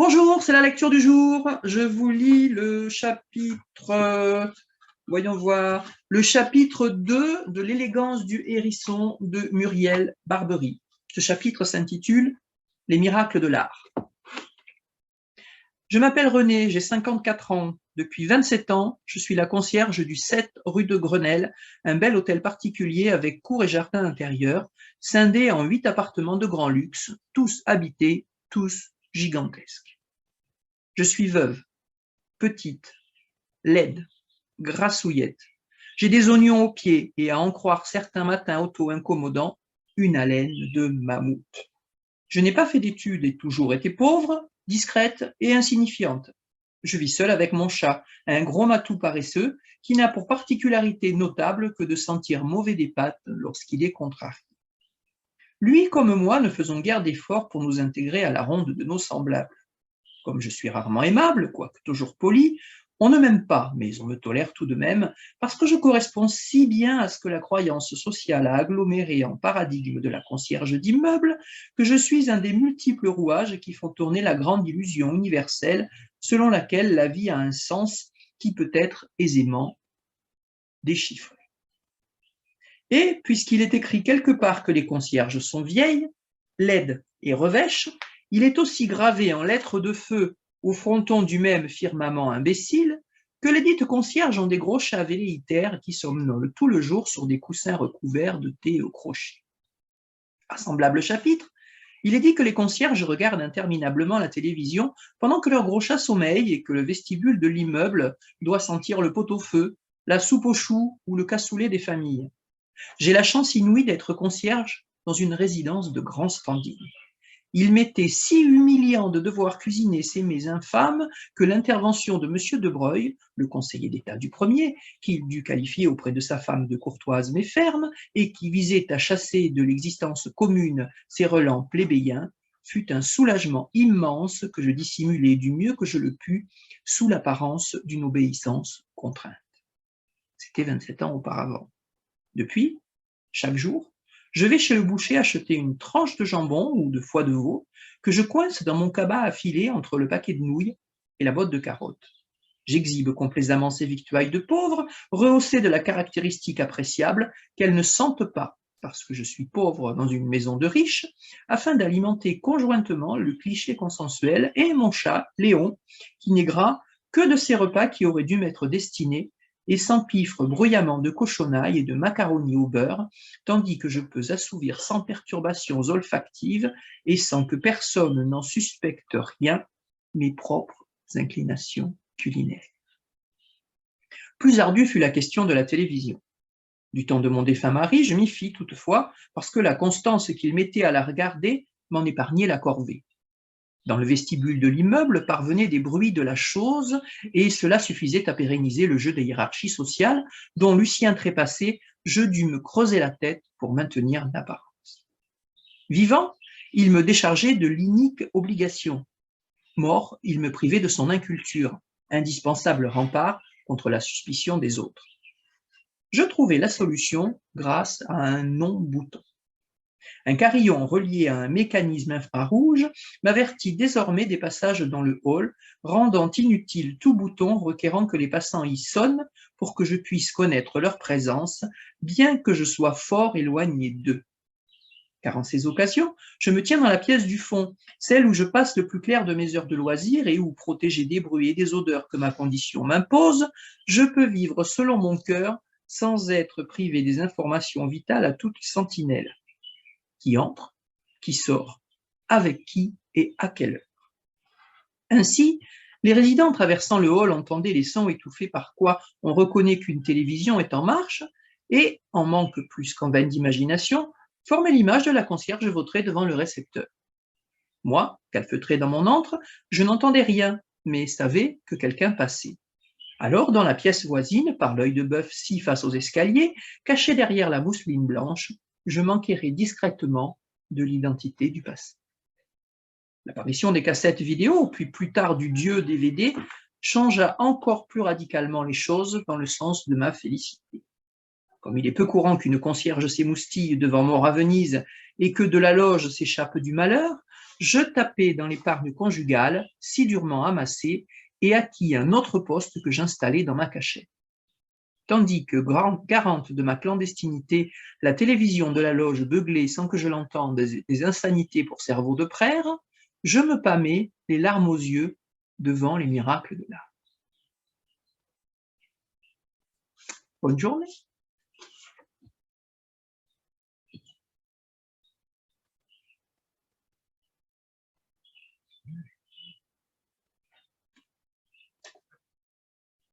Bonjour, c'est la lecture du jour. Je vous lis le chapitre, voyons voir, le chapitre 2 de l'élégance du hérisson de Muriel Barbery. Ce chapitre s'intitule « Les miracles de l'art ». Je m'appelle René, j'ai 54 ans. Depuis 27 ans, je suis la concierge du 7 rue de Grenelle, un bel hôtel particulier avec cour et jardin intérieur, scindé en 8 appartements de grand luxe, tous habités, tous gigantesques. Je suis veuve, petite, laide, grassouillette. J'ai des oignons aux pieds et, à en croire certains matins auto-incommodants, une haleine de mammouth. Je n'ai pas fait d'études et toujours été pauvre, discrète et insignifiante. Je vis seule avec mon chat, un gros matou paresseux qui n'a pour particularité notable que de sentir mauvais des pattes lorsqu'il est contrarié. Lui comme moi ne faisons guère d'efforts pour nous intégrer à la ronde de nos semblables. Comme je suis rarement aimable, quoique toujours poli, on ne m'aime pas, mais on me tolère tout de même, parce que je corresponds si bien à ce que la croyance sociale a aggloméré en paradigme de la concierge d'immeuble, que je suis un des multiples rouages qui font tourner la grande illusion universelle selon laquelle la vie a un sens qui peut être aisément déchiffré. Et, puisqu'il est écrit quelque part que les concierges sont vieilles, laides et revêches, il est aussi gravé en lettres de feu au fronton du même firmament imbécile que les dites concierges ont des gros chats velléitaires qui somnolent tout le jour sur des coussins recouverts de thé au crochet. À semblable chapitre, il est dit que les concierges regardent interminablement la télévision pendant que leurs gros chats sommeillent et que le vestibule de l'immeuble doit sentir le pot-au-feu, la soupe aux choux ou le cassoulet des familles. J'ai la chance inouïe d'être concierge dans une résidence de grand standing. Il m'était si humiliant de devoir cuisiner ces mets infâmes que l'intervention de M. de Broglie, le conseiller d'État du premier, qu'il dut qualifier auprès de sa femme de courtoise mais ferme, et qui visait à chasser de l'existence commune ces relents plébéiens, fut un soulagement immense que je dissimulai du mieux que je le pus sous l'apparence d'une obéissance contrainte. C'était 27 ans auparavant. Depuis, chaque jour, je vais chez le boucher acheter une tranche de jambon ou de foie de veau que je coince dans mon cabas affilé entre le paquet de nouilles et la botte de carottes. J'exhibe complaisamment ces victuailles de pauvre, rehaussées de la caractéristique appréciable qu'elles ne sentent pas, parce que je suis pauvre dans une maison de riches, afin d'alimenter conjointement le cliché consensuel et mon chat, Léon, qui n'est gras que de ces repas qui auraient dû m'être destinés et s'empiffre bruyamment de cochonailles et de macaronis au beurre, tandis que je peux assouvir sans perturbations olfactives et sans que personne n'en suspecte rien mes propres inclinations culinaires. Plus ardue fut la question de la télévision. Du temps de mon défunt mari, je m'y fis toutefois, parce que la constance qu'il mettait à la regarder m'en épargnait la corvée. Dans le vestibule de l'immeuble parvenaient des bruits de la chose, et cela suffisait à pérenniser le jeu des hiérarchies sociales, dont Lucien Trépassé, je dus me creuser la tête pour maintenir l'apparence. Vivant, il me déchargeait de l'inique obligation. Mort, il me privait de son inculture, indispensable rempart contre la suspicion des autres. Je trouvai la solution grâce à un non-bouton. Un carillon relié à un mécanisme infrarouge m'avertit désormais des passages dans le hall, rendant inutile tout bouton requérant que les passants y sonnent pour que je puisse connaître leur présence, bien que je sois fort éloigné d'eux. Car en ces occasions, je me tiens dans la pièce du fond, celle où je passe le plus clair de mes heures de loisirs et où, protégé des bruits et des odeurs que ma condition m'impose, je peux vivre selon mon cœur sans être privé des informations vitales à toute sentinelle. Qui entre, qui sort, avec qui et à quelle heure. Ainsi, les résidents traversant le hall entendaient les sons étouffés par quoi on reconnaît qu'une télévision est en marche et, en manque plus qu'en vaine d'imagination, formaient l'image de la concierge vautrée devant le récepteur. Moi, calfeutré dans mon antre, je n'entendais rien, mais savais que quelqu'un passait. Alors, dans la pièce voisine, par l'œil de bœuf si face aux escaliers, caché derrière la mousseline blanche, je m'enquérais discrètement de l'identité du passé. L'apparition des cassettes vidéo, puis plus tard du dieu DVD, changea encore plus radicalement les choses dans le sens de ma félicité. Comme il est peu courant qu'une concierge s'émoustille devant Mort à Venise et que de la loge s'échappe du malheur, je tapais dans l'épargne conjugale, si durement amassée, et acquis un autre poste que j'installais dans ma cachette. Tandis que, garante de ma clandestinité, la télévision de la loge beuglait sans que je l'entende des insanités pour cerveau de prêtre, je me pâmais, les larmes aux yeux, devant les miracles de l'art. Bonne journée.